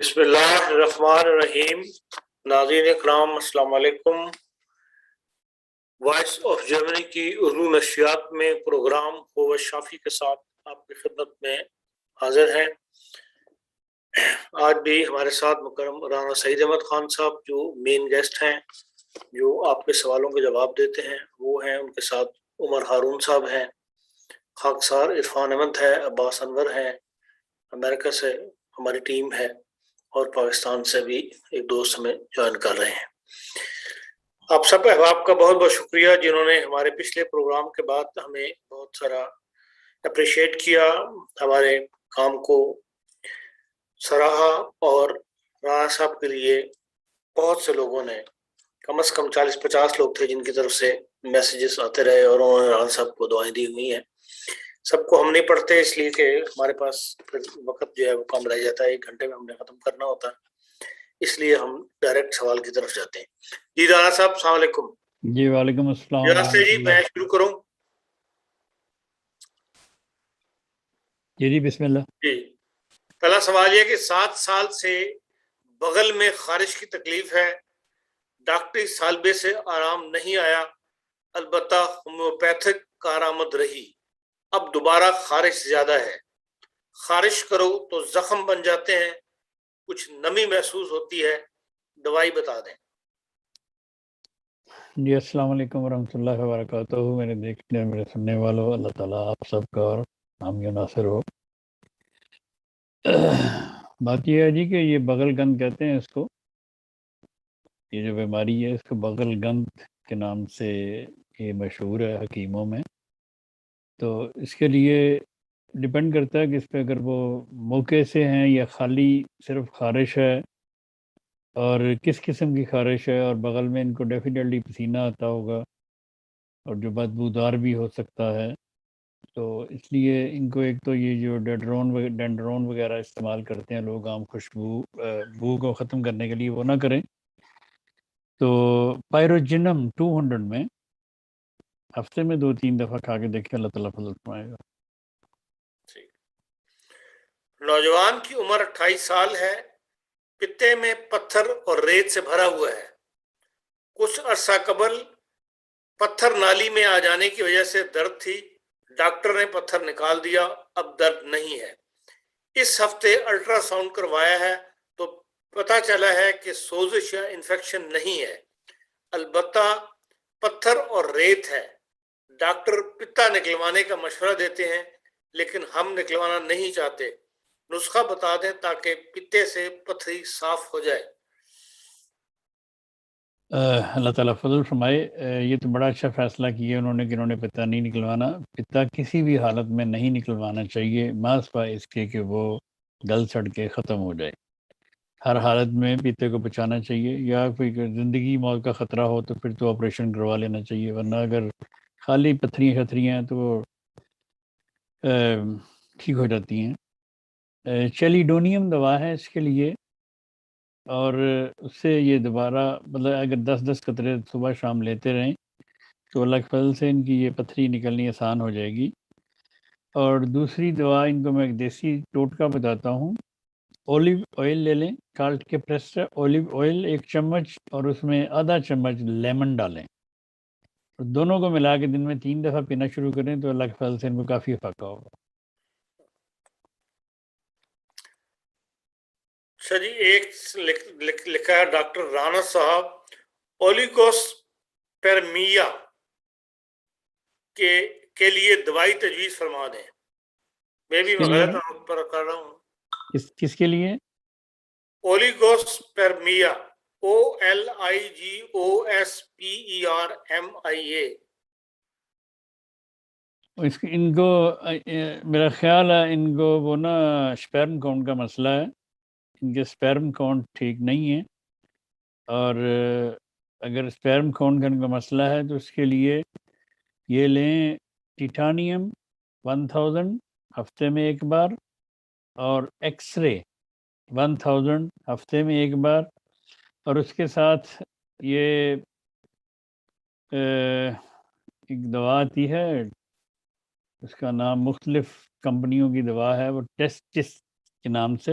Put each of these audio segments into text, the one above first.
بسم اللہ الرحمن الرحیم. ناظرین اکرام السلام علیکم. وائس آف جرمنی کی اردو نشریات میں پروگرام ہووش شافی کے ساتھ آپ کی خدمت میں حاضر ہیں. آج بھی ہمارے ساتھ مکرم رانا سعید احمد خان صاحب جو مین گیسٹ ہیں، جو آپ کے سوالوں کے جواب دیتے ہیں وہ ہیں. ان کے ساتھ عمر ہارون صاحب ہیں، خاکسار عرفان احمد ہے، عباس انور ہیں، امریکہ سے ہماری ٹیم ہے، اور پاکستان سے بھی ایک دوست ہمیں جوائن کر رہے ہیں. آپ سب احباب کا بہت بہت شکریہ جنہوں نے ہمارے پچھلے پروگرام کے بعد ہمیں بہت سارا اپریشیٹ کیا، ہمارے کام کو سراہا. اور رانا صاحب کے لیے بہت سے لوگوں نے، کم از کم 40-50 لوگ تھے جن کی طرف سے میسیجز آتے رہے اور انہوں نے رانا صاحب کو دعائیں دی ہوئی ہیں. سب کو ہم نہیں پڑھتے اس لیے کہ ہمارے پاس پھر وقت جو ہے وہ کم رہ جاتا ہے، 1 گھنٹے میں ہم نے ختم کرنا ہوتا ہے، اس لیے ہم ڈائریکٹ سوال کی طرف جاتے ہیں. جی رانا صاحب السلام علیکم. جی وعلیکم السلام جناب سے جی میں شروع کروں. جی بسم اللہ. جی پہلا سوال یہ کہ 7 سال سے بغل میں خارش کی تکلیف ہے، ڈاکٹری سالبے سے آرام نہیں آیا، البتہ ہومیوپیتھک کارآمد رہی. اب دوبارہ خارش زیادہ ہے، خارش کرو تو زخم بن جاتے ہیں، کچھ نمی محسوس ہوتی ہے، دوائی بتا دیں. جی السلام علیکم ورحمۃ اللہ وبرکاتہ. میرے دیکھنے میرے سننے والوں، اللہ تعالیٰ آپ سب کا اور حامی و ناصر ہو. بات یہ ہے جی کہ یہ بغل گند کہتے ہیں اس کو، یہ جو بیماری ہے اس کو بغل گند کے نام سے یہ مشہور ہے حکیموں میں. تو اس کے لیے ڈپینڈ کرتا ہے کہ اس پہ اگر وہ موقع سے ہیں یا خالی صرف خارش ہے، اور کس قسم کی خارش ہے، اور بغل میں ان کو ڈیفینیٹلی پسینہ آتا ہوگا اور جو بدبودار بھی ہو سکتا ہے. تو اس لیے ان کو ایک تو یہ جو ڈینڈرون وغیرہ استعمال کرتے ہیں لوگ عام خوشبو بو کو ختم کرنے کے لیے، وہ نہ کریں. تو پائروجنم 200 میں ہفتے میں 2-3 دفعہ کھا کے دیکھیں، اللہ تعالیٰ فضل فرمائے گا. نوجوان کی عمر 28 سال ہے، پتے میں پتھر اور ریت سے بھرا ہوا ہے. کچھ عرصہ قبل پتھر نالی میں آ جانے کی وجہ سے درد تھی، ڈاکٹر نے پتھر نکال دیا، اب درد نہیں ہے. اس ہفتے الٹرا ساؤنڈ کروایا ہے تو پتہ چلا ہے کہ سوزش یا انفیکشن نہیں ہے، البتہ پتھر اور ریت ہے. ڈاکٹر پتا نکلوانے کا مشورہ دیتے ہیں لیکن ہم نکلوانا نہیں چاہتے. نسخہ بتا دیں تاکہ پتے سے پتھری صاف ہو جائے. اللہ تعالیٰ فضل فرمائے. یہ تو بڑا اچھا فیصلہ کیا انہوں نے کہ انہوں نے پتا نہیں نکلوانا. پتا کسی بھی حالت میں نہیں نکلوانا چاہیے، ماسوا اس کے کہ وہ گل سڑ کے ختم ہو جائے. ہر حالت میں پیتے کو بچانا چاہیے، یا کوئی زندگی موت کا خطرہ ہو تو پھر تو آپریشن کروا لینا چاہیے، ورنہ اگر خالی پتھریاں ہیں تو وہ ٹھیک ہو جاتی ہیں. چیلیڈونیم دوا ہے اس کے لیے، اور اس سے یہ دوبارہ مطلب اگر 10 قطرے صبح شام لیتے رہیں تو اللہ کے فضل سے ان کی یہ پتھری نکلنی آسان ہو جائے گی. اور دوسری دوا ان کو میں ایک دیسی ٹوٹکا بتاتا ہوں. اولیو آئل لے لیں، کالٹ کے پریس سے اولیو آئل 1 چمچ، اور اس میں آدھا چمچ لیمن ڈالیں، اور دونوں کو ملا کے دن میں 3 دفعہ پینا شروع کریں تو اللہ کے فضل سے ان کو کافی افاقہ ہوگا. اچھا جی، ایک لکھا ہے ڈاکٹر رانا صاحب اولیگوس پیرمیا کے لیے دوائی تجویز فرما دیں. میں بھی غلط پر کر رہا ہوں. کس کے لیے؟ اولیگوس پیرمیا، OLIGOSPERMIA. ان کو میرا خیال ہے ان کو وہ نا سپرم کاؤنٹ کا مسئلہ ہے، ان کے سپرم کاؤنٹ ٹھیک نہیں ہے. اور اگر سپرم کاؤنٹ کا ان کا مسئلہ ہے تو اس کے لیے یہ لیں ٹیٹانیم 1000 ہفتے میں 1 بار، اور ایکس رے 1000 ہفتے میں 1 بار. اور اس کے ساتھ یہ ایک دوا آتی ہے، اس کا نام مختلف کمپنیوں کی دوا ہے، وہ ٹیسٹس کے نام سے،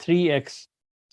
3x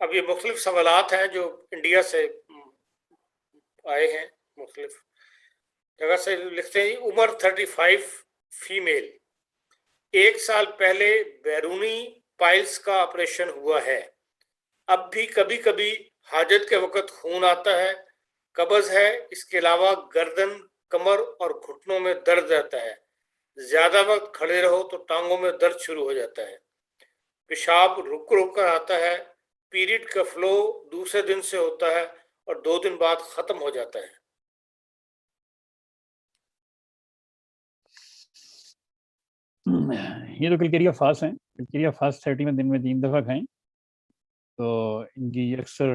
اب یہ مختلف سوالات ہیں جو انڈیا سے آئے ہیں، مختلف جگہ سے لکھتے ہیں. عمر 35، فیمیل، 1 سال پہلے بیرونی پائلز کا آپریشن ہوا ہے، اب بھی کبھی کبھی حاجت کے وقت خون آتا ہے، قبض ہے، اس کے علاوہ گردن، کمر اور گھٹنوں میں درد رہتا ہے، زیادہ وقت کھڑے رہو تو ٹانگوں میں درد شروع ہو جاتا ہے، پیشاب رک رک کر آتا ہے، پیریڈ کا فلو دوسرے دن سے ہوتا ہے اور 2 دن بعد ختم ہو جاتا ہے. یہ تو کلکیریا فاس ہیں. کلکیریا فاس 30 میں دن میں 3 دفعہ کھائیں تو ان کی اکثر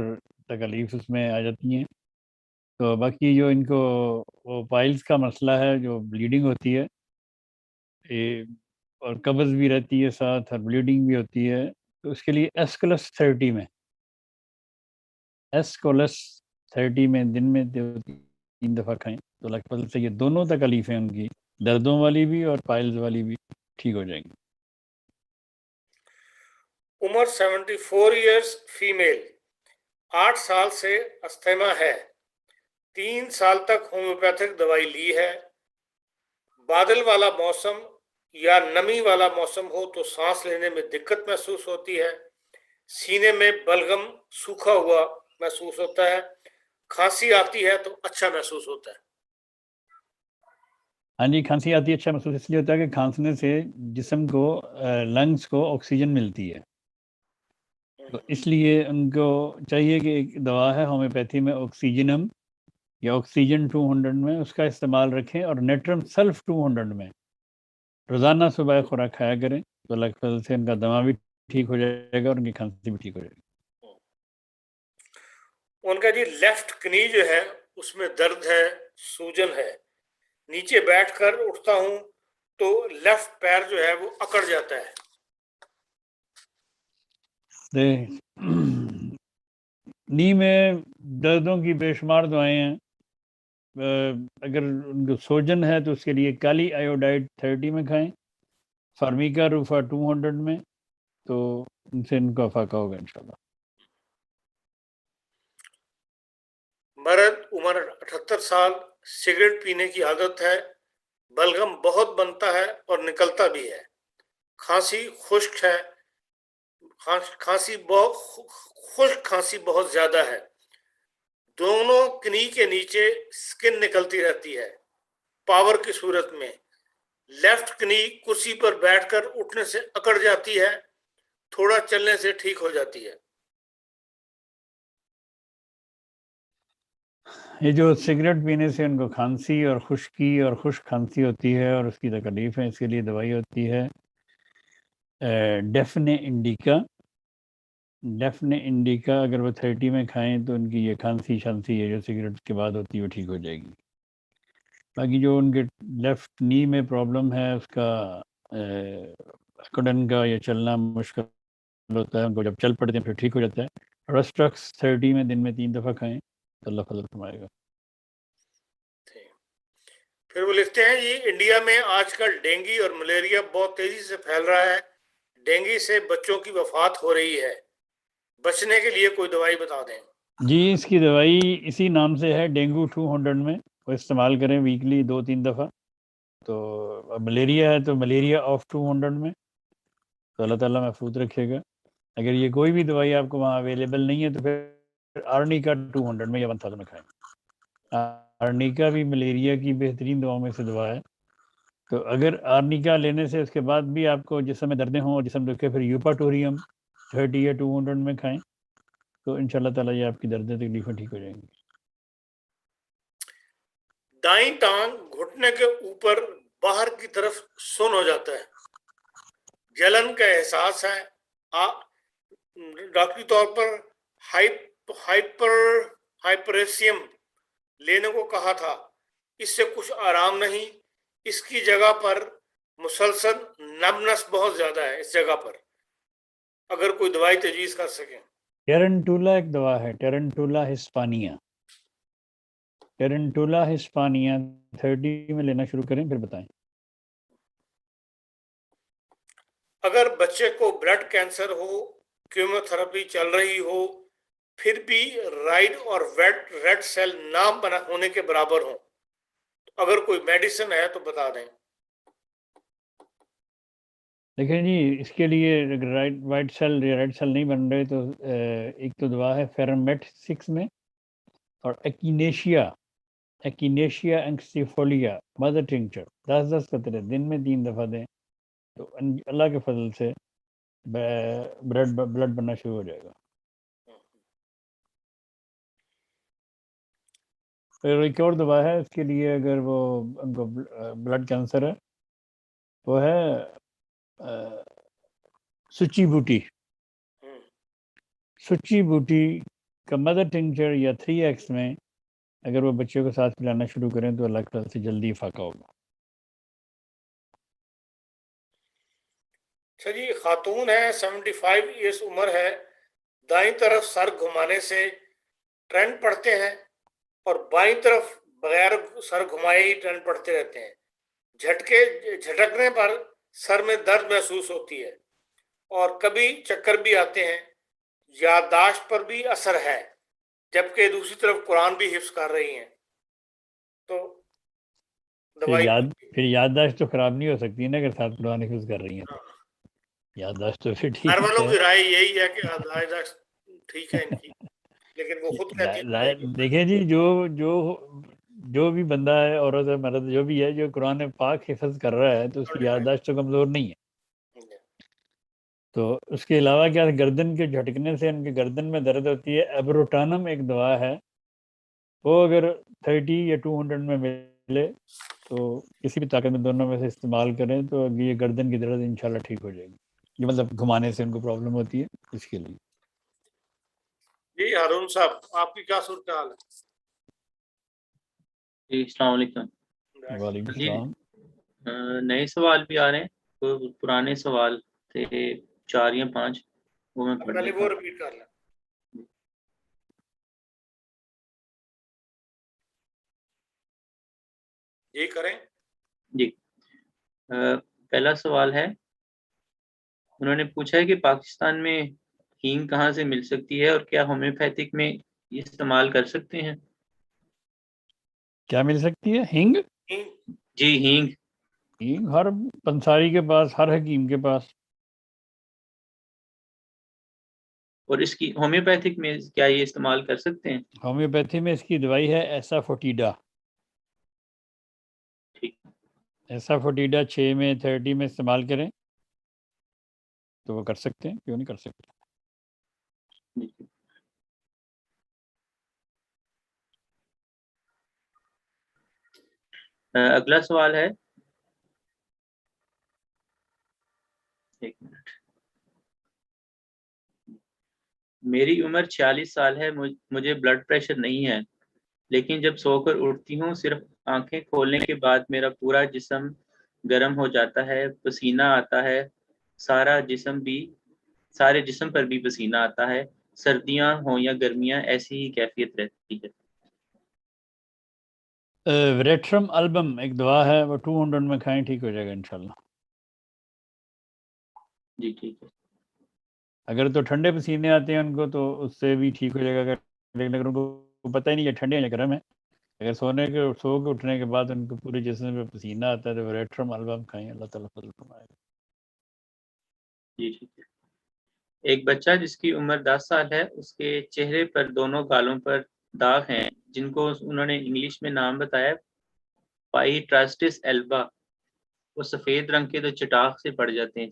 تکالیف اس میں آ جاتی ہیں. تو باقی جو ان کو وہ پائلز کا مسئلہ ہے، جو بلیڈنگ ہوتی ہے اور قبض بھی رہتی ہے ساتھ اور بلیڈنگ بھی ہوتی ہے، تو اس کے لیے ایسکولس 30 میں ایسکولس 30 میں دن میں 3 دفعہ کھائیں تو لگ بھگ سے یہ دونوں تکلیفیں ان کی دردوں والی بھی اور پائلز والی بھی ٹھیک ہو جائیں گی. عمر 74 ایئرس، فیمیل، 8 سال سے استھما ہے، 3 سال تک ہومیوپیتھک دوائی لی ہے، بادل والا موسم یا نمی والا موسم ہو تو سانس لینے میں دقت محسوس ہوتی ہے، سینے میں بلغم سوکھا ہوا محسوس ہوتا ہے، کھانسی آتی ہے تو اچھا محسوس ہوتا ہے. ہاں جی، کھانسی آتی ہے اچھا محسوس اس لیے ہوتا ہے کہ کھانسنے سے جسم کو لنگس کو آکسیجن ملتی ہے، تو اس لیے ان کو چاہیے کہ ایک دوا ہے ہومیوپیتھی میں آکسیجنم یا آکسیجن 200 میں، اس کا استعمال رکھیں اور نیٹرم سلف 200 میں روزانہ صبح خوراک کھایا کریں تو لگ بھگ سے ان کا دما بھی ٹھیک ہو جائے گا اور ان کی کھانسی بھی ٹھیک ہو جائے گی. ان کا جی لیفٹ کنی جو ہے اس میں درد ہے، سوجن ہے، نیچے بیٹھ کر اٹھتا ہوں تو لیفٹ پیر جو ہے وہ اکڑ جاتا ہے. نی میں دردوں کی بے شمار دعائیں ہیں. اگر ان کو سوجن ہے تو اس کے لیے کالی آیوڈائڈ 30 میں کھائیں، فارمیکا روفا 200 میں، تو ان سے ان کا فاقہ ہوگا انشاءاللہ. مرد، عمر 78 سال، سگریٹ پینے کی عادت ہے، بلغم بہت بنتا ہے اور نکلتا بھی ہے، کھانسی خشک ہے، کھانسی بہت زیادہ ہے، دونوں کنی کے نیچے سکن نکلتی رہتی ہے پاور کی صورت میں، لیفٹ کنی کرسی پر بیٹھ کر اٹھنے سے اکڑ جاتی ہے، تھوڑا چلنے سے ٹھیک ہو جاتی ہے. یہ جو سگریٹ پینے سے ان کو کھانسی اور خشکی اور خشک کھانسی ہوتی ہے اور اس کی تکلیف ہے، اس کے لیے دوائی ہوتی ہے ڈیفنے انڈیکا. ڈیفنے انڈیکا اگر وہ 30 میں کھائیں تو ان کی یہ کھانسی شانسی ہے جو سگریٹ کے بعد ہوتی ہے وہ ٹھیک ہو جائے گی. باقی جو ان کے لیفٹ نی میں پرابلم ہے، اس کا اکڑن کا یا چلنا مشکل ہوتا ہے، ان کو جب چل پڑتے ہیں پھر ٹھیک ہو جاتا ہے. رسٹرکس 30 میں دن میں 3 دفعہ کھائیں تو اللہ فضل فرمائے گا. پھر وہ لکھتے ہیں جی انڈیا میں آج کل ڈینگی اور ملیریا بہت تیزی سے پھیل رہا ہے، ڈینگی سے بچوں کی وفات ہو رہی ہے، بچنے کے لیے کوئی دوائی بتا دیں. جی اس کی دوائی اسی نام سے ہے، ڈینگو 200 میں، وہ استعمال کریں ویکلی 2-3 دفعہ. تو ملیریا ہے تو ملیریا آف 200 میں، تو اللہ تعالیٰ محفوظ رکھے گا. اگر یہ کوئی بھی دوائی آپ کو وہاں اویلیبل نہیں ہے تو پھر آرنیکا 200 میں یا 1000 میں کھائیں. آرنیکا بھی ملیریا کی بہترین دواؤں میں سے دوا ہے. تو اگر آرنیکا لینے سے اس کے بعد بھی آپ کو جسم میں دردیں ہوں اور جسم دکھے، پھر یوپاٹوریم 30 یا 200 میں کھائیں تو ان شاء اللہ تعالیٰ یہ آپ کی دردیں تکلیفیں ٹھیک ہو جائیں گی. دائیں ٹانگ گھٹنے کے اوپر باہر کی طرف سن ہو جاتا ہے، جلن کا احساس ہے، ڈاکٹری طور پر ہائپریسیم لینے کو کہا تھا، اس سے کچھ آرام نہیں، اس کی جگہ پر مسلسل نمنس بہت زیادہ ہے اس جگہ پر، اگر کوئی دوائی تجویز کر سکیں. ٹیرنٹولا ایک دوا ہے، ٹیرنٹولا ہسپانیہ. ٹیرنٹولا ہسپانیہ 30 میں لینا شروع کریں پھر بتائیں. اگر بچے کو بلڈ کینسر ہو کیموتھراپی چل رہی ہو پھر بھی رائٹ اور ریڈ سیل نہ ہونے کے برابر ہوں، اگر کوئی میڈیسن ہے تو بتا دیں۔ دیکھیں جی، اس کے لیے وائٹ سیل یا ریڈ سیل نہیں بن رہے تو ایک تو دوا ہے فیرمیٹ 6 میں، اور ایکینیشیا انکسیفولیا مدر ٹنکچر 10 قطرے دن میں 3 دفعہ دیں، تو اللہ کے فضل سے بلڈ بننا شروع ہو جائے گا۔ پھر ایک اور دوا ہے اس کے لیے، اگر وہ ان کو بلڈ کینسر ہے، وہ ہے سچی بوٹی کا مدر ٹنکچر یا 3x میں اگر وہ بچے کو ساتھ پلانا شروع کریں تو اللہ کے فضل سے جلدی افاقہ ہوگا۔ اچھا جی، خاتون ہے، 75 ایئرس عمر ہے، دائیں طرف سر گھمانے سے ٹرینڈ پڑھتے ہیں اور بائیں طرف بغیر سر گھمائے ہی ٹرینڈ پڑھتے رہتے ہیں، جھٹکنے پر سر میں درد محسوس ہوتی ہے اور کبھی چکر بھی آتے ہیں، یادداشت پر بھی اثر ہے، جبکہ دوسری طرف قرآن بھی حفظ کر رہی ہیں، تو دوائی پھر یادداشت تو خراب نہیں ہو سکتی نا اگر ساتھ قرآن حفظ کر رہی ہیں، یادداشت تو پھر گھر ٹھیک والوں ہے۔ کی رائے یہی ہے کہ یادداشت ٹھیک ہے ان کی، لیکن وہ خود کہتی ہے دوائی کے اوپر۔ دیکھیں جی، جو بھی بندہ ہے، عورت ہے مرد جو بھی ہے، جو قرآن پاک حفظ کر رہا ہے تو اس کی یادداشت تو کمزور نہیں ہے۔ تو اس کے علاوہ کیا، گردن کے جھٹکنے سے ان کی گردن میں درد ہوتی ہے، ایبروٹانم ایک دوا ہے، وہ اگر 30 یا 200 میں ملے تو کسی بھی طاقت میں دونوں میں سے استعمال کریں تو یہ گردن کی درد انشاءاللہ ٹھیک ہو جائے گی، یہ مطلب گھمانے سے ان کو پرابلم ہوتی ہے اس کے لیے۔ جی ہارون صاحب، آپ کی کیا صورتحال ہے؟ جی السلام علیکم۔ وعلیکم جی السلام۔ نئے سوال بھی آ رہے ہیں، پرانے سوال تھے 4 یا 5، وہ میں پڑھ پہلے لیتا وہ ہوں۔ ریپیٹ کر لیں۔ جی کریں۔ جی پہلا سوال ہے، انہوں نے پوچھا ہے کہ پاکستان میں ہینگ کہاں سے مل سکتی ہے اور کیا ہومیوپیتھک میں استعمال کر سکتے ہیں؟ کیا مل سکتی ہے؟ ہینگ؟ جی ہینگ ہر پنساری کے پاس، ہر حکیم کے پاس۔ اور اس کی ہومیوپیتھک میں کیا یہ استعمال کر سکتے ہیں؟ ہومیوپیتھی میں اس کی دوائی ہے ایسا فوٹیڈا، ٹھیک، ایسا فوٹیڈا 6 میں 30 میں استعمال کریں تو وہ کر سکتے ہیں، کیوں نہیں کر سکتے۔ اگلا سوال ہے، ایک منٹ، میری عمر 46 سال ہے، مجھے بلڈ پریشر نہیں ہے، لیکن جب سو کر اٹھتی ہوں صرف آنکھیں کھولنے کے بعد میرا پورا جسم گرم ہو جاتا ہے، پسینہ آتا ہے، سارے جسم پر بھی پسینہ آتا ہے، سردیاں ہوں یا گرمیاں ایسی ہی کیفیت رہتی ہے۔ وریٹرم البم ایک دوا ہے، وہ 200 میں کھائیں، ٹھیک ہو جائے گا انشاءاللہ۔ جی ٹھیک ہے۔ اگر تو ٹھنڈے پسینے آتے ہیں ان کو تو اس سے بھی ٹھیک ہو جائے گا، لیکن اگر ان کو پتہ ہی نہیں ہے ٹھنڈے یا گرم ہے، اگر سو کے اٹھنے کے بعد ان کو پورے جسم پہ پسینہ آتا ہے تو وریٹرم البم کھائیں، اللہ تعالیٰ فضل فرمائے گا۔ جی ٹھیک ہے۔ ایک بچہ جس کی عمر 10 سال ہے، اس کے چہرے پر دونوں گالوں پر داغ ہیں جن کو انہوں نے انگلش میں نام بتایا پائیٹراسٹس ایلبا، وہ سفید رنگ کے تو چٹاخ سے پڑ جاتے ہیں،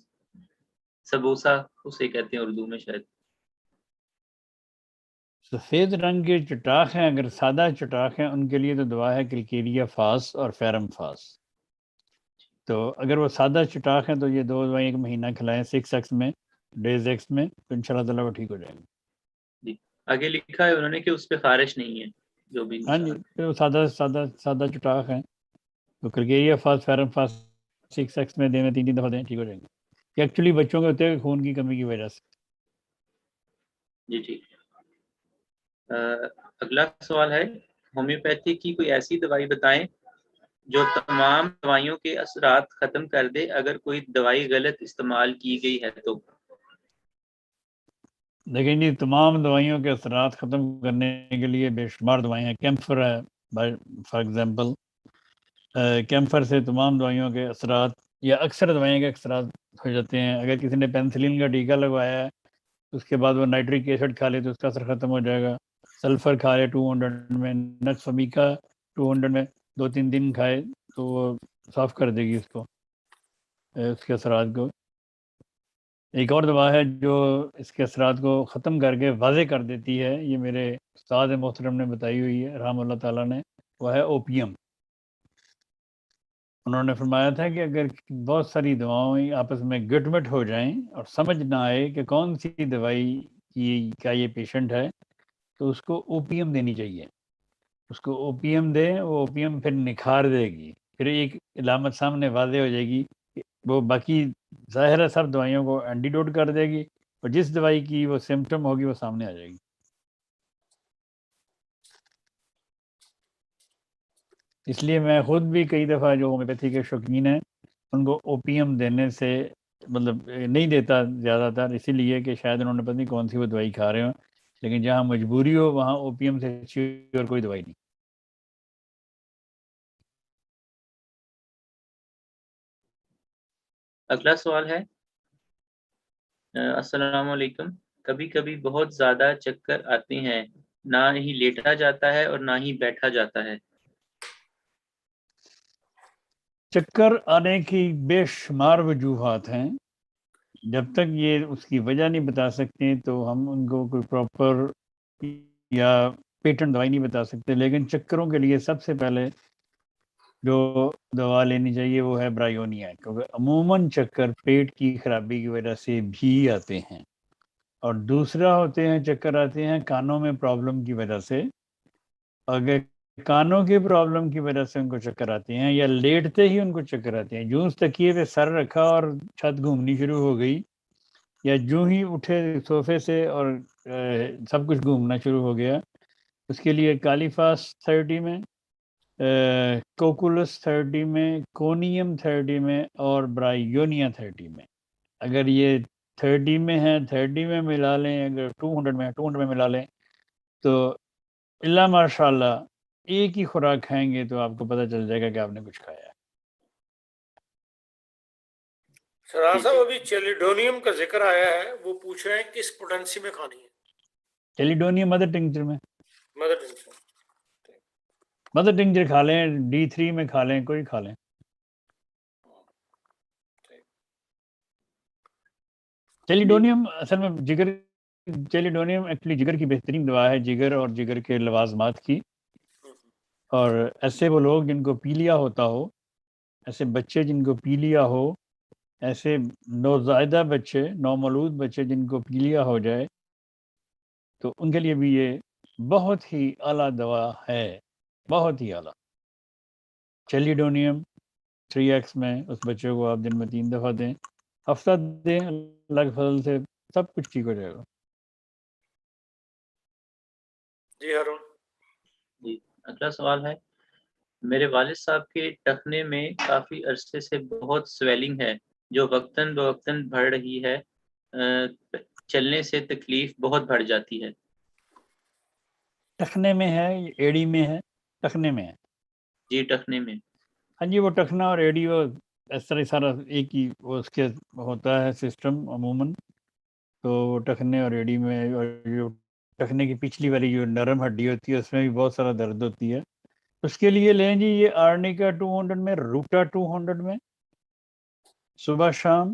سبوسا اسے کہتے ہیں اردو میں شاید۔ سفید رنگ کے چٹاخ ہیں، اگر سادہ چٹاخ ہیں ان کے لیے تو دعا ہے کلکیریا فاس اور فیرم فاس۔ تو اگر وہ سادہ چٹاخ ہیں تو یہ 2 دوائیں 1 مہینہ کھلائیں 6x میں، ڈیز ایکس میں، تو انشاءاللہ تعالیٰ وہ ٹھیک ہو جائیں گے۔ جی آگے لکھا ہے انہوں نے کہ اس پہ خارش نہیں ہے، جو بھی ہاں جی، نشان۔ پھر وہ سادہ چٹاخ ہیں تو کلکیریا فاس فیرم فاس 6x میں دیں، 3 دفعہ دیں، ٹھیک ہو جائیں گے۔ یہ ایکچولی بچوں کے ہوتے ہیں خون کی کمی کی وجہ سے۔ جی ٹھیک ہے۔ اگلا سوال ہے، ہومیوپیتھی کی کوئی ایسی دوائی بتائیں جو تمام دوائیوں کے اثرات ختم کر دے اگر کوئی دوائی غلط استعمال کی گئی ہے تو۔ لیکن جی تمام دوائیوں کے اثرات ختم کرنے کے لیے بے شمار دوائیں ہیں. کیمفر ہے فار ایگزامپل، کیمفر سے تمام دوائیوں کے اثرات یا اکثر دوائیوں کے اثرات ہو جاتے ہیں. اگر کسی نے پینسلین کا ٹیکا لگوایا ہے اس کے بعد وہ نائٹرک ایسڈ کھا لے تو اس کا اثر ختم ہو جائے گا. سلفر کھا لے 200 میں، نٹ فمیکا 200 میں 2-3 دن کھائے تو وہ صاف کر دے گی اس کو، اس کے اثرات کو. ایک اور دوا ہے جو اس کے اثرات کو ختم کر کے واضح کر دیتی ہے، یہ میرے استاد محترم نے بتائی ہوئی ہے رحم اللہ تعالیٰ نے، وہ ہے اوپیم. انہوں نے فرمایا تھا کہ اگر بہت ساری دواؤں آپس میں گٹ مٹ ہو جائیں اور سمجھ نہ آئے کہ کون سی دوائی کا یہ پیشنٹ ہے تو اس کو اوپیم دینی چاہیے. اس کو اوپیم دیں، وہ اوپیم پھر نکھار دے گی، پھر ایک علامت سامنے واضح ہو جائے گی. وہ باقی ظاہر ہے سب دوائیوں کو اینٹیڈوٹ کر دے گی، اور جس دوائی کی وہ سمٹم ہوگی وہ سامنے آ جائے گی. اس لیے میں خود بھی کئی دفعہ جو ہومیوپیتھی کے شوقین ہیں ان کو اوپیم دینے سے مطلب نہیں دیتا زیادہ تر، اسی لیے کہ شاید انہوں نے پتہ نہیں کون سی وہ دوائی کھا رہے ہوں، لیکن جہاں مجبوری ہو وہاں اوپیم سے اچھی اور کوئی دوائی نہیں. اگلا سوال ہے، السلام علیکم، کبھی کبھی بہت زیادہ چکر آتے ہیں، نہ ہی لیٹا جاتا ہے اور نہ ہی بیٹھا جاتا ہے. چکر آنے کی بے شمار وجوہات ہیں. جب تک یہ اس کی وجہ نہیں بتا سکتے تو ہم ان کو کوئی پراپر یا پیٹنٹ دوائی نہیں بتا سکتے. لیکن چکروں کے لیے سب سے پہلے جو دوا لینی چاہیے وہ ہے برائیونیا، کیونکہ عموماً چکر پیٹ کی خرابی کی وجہ سے بھی آتے ہیں. اور دوسرا ہوتے ہیں چکر آتے ہیں کانوں میں پرابلم کی وجہ سے. اگر کانوں کی پرابلم کی وجہ سے ان کو چکر آتے ہیں یا لیٹتے ہی ان کو چکر آتے ہیں، جوں تکیے پہ سر رکھا اور چھت گھومنی شروع ہو گئی، یا جو ہی اٹھے صوفے سے اور سب کچھ گھومنا شروع ہو گیا، اس کے لیے کالیفاس تھراپی میں، کوکولس تھراپی میں، کونیم تھراپی میں اور برائیونیا تھراپی میں. اگر یہ 30 میں ہے 30 میں ملا لیں، اگر 200 میں ہے 200 میں ملا لیں، تو اللہ ماشاء اللہ ایک ہی خوراک کھائیں گے تو آپ کو پتہ چل جائے گا کہ آپ نے کچھ کھایا ہے. سرار صاحب ابھی چیلیڈونیم کا ذکر آیا ہے، وہ پوچھ رہے ہیں کس پوٹنسی میں کھانی ہے؟ چیلیڈونیم مدر ٹنکچر میں، مدر ٹنکچر. مدر ٹنکچر کھا لیں، D3 میں کھا لیں، کوئی کھا لیں. چیلیڈونیم اصل میں چیلیڈونیم ایکچولی جگر کی بہترین دوا ہے، جگر اور جگر کے لوازمات کی. اور ایسے وہ لوگ جن کو پیلیا ہوتا ہو، ایسے بچے جن کو پیلیا ہو، ایسے نوزائیدہ بچے، نومولود بچے جن کو پیلیا ہو جائے، تو ان کے لیے بھی یہ بہت ہی اعلیٰ دوا ہے، بہت ہی اعلیٰ. چیلیڈونیم 3x میں اس بچے کو آپ دن میں 3 دفعہ دیں، ہفتہ دیں، اللہ کے فضل سے سب کچھ ٹھیک ہو جائے گا. جی ہارون. جی اگلا سوال ہے، میرے والد صاحب کے ٹخنے میں کافی عرصے سے بہت سویلنگ ہے جو وقتاً بوقتاً بڑھ رہی ہے، چلنے سے تکلیف بہت بڑھ جاتی ہے. ٹخنے میں ہے، ایڑی میں ہے؟ ٹخنے میں ہے جی ٹخنے میں. ہاں جی. وہ ٹخنا اور ایڑی وہ اس طرح سارا ایک ہی وہ اس کے ہوتا ہے سسٹم عموماً. تو ٹخنے اور ایڑی میں، اور جو ٹخنے کی پچھلی والی جو نرم ہڈی ہوتی ہے اس میں بھی بہت سارا درد ہوتی ہے. اس کے لیے لیں جی یہ آرنیکا 200 میں، روٹا 200 میں، صبح شام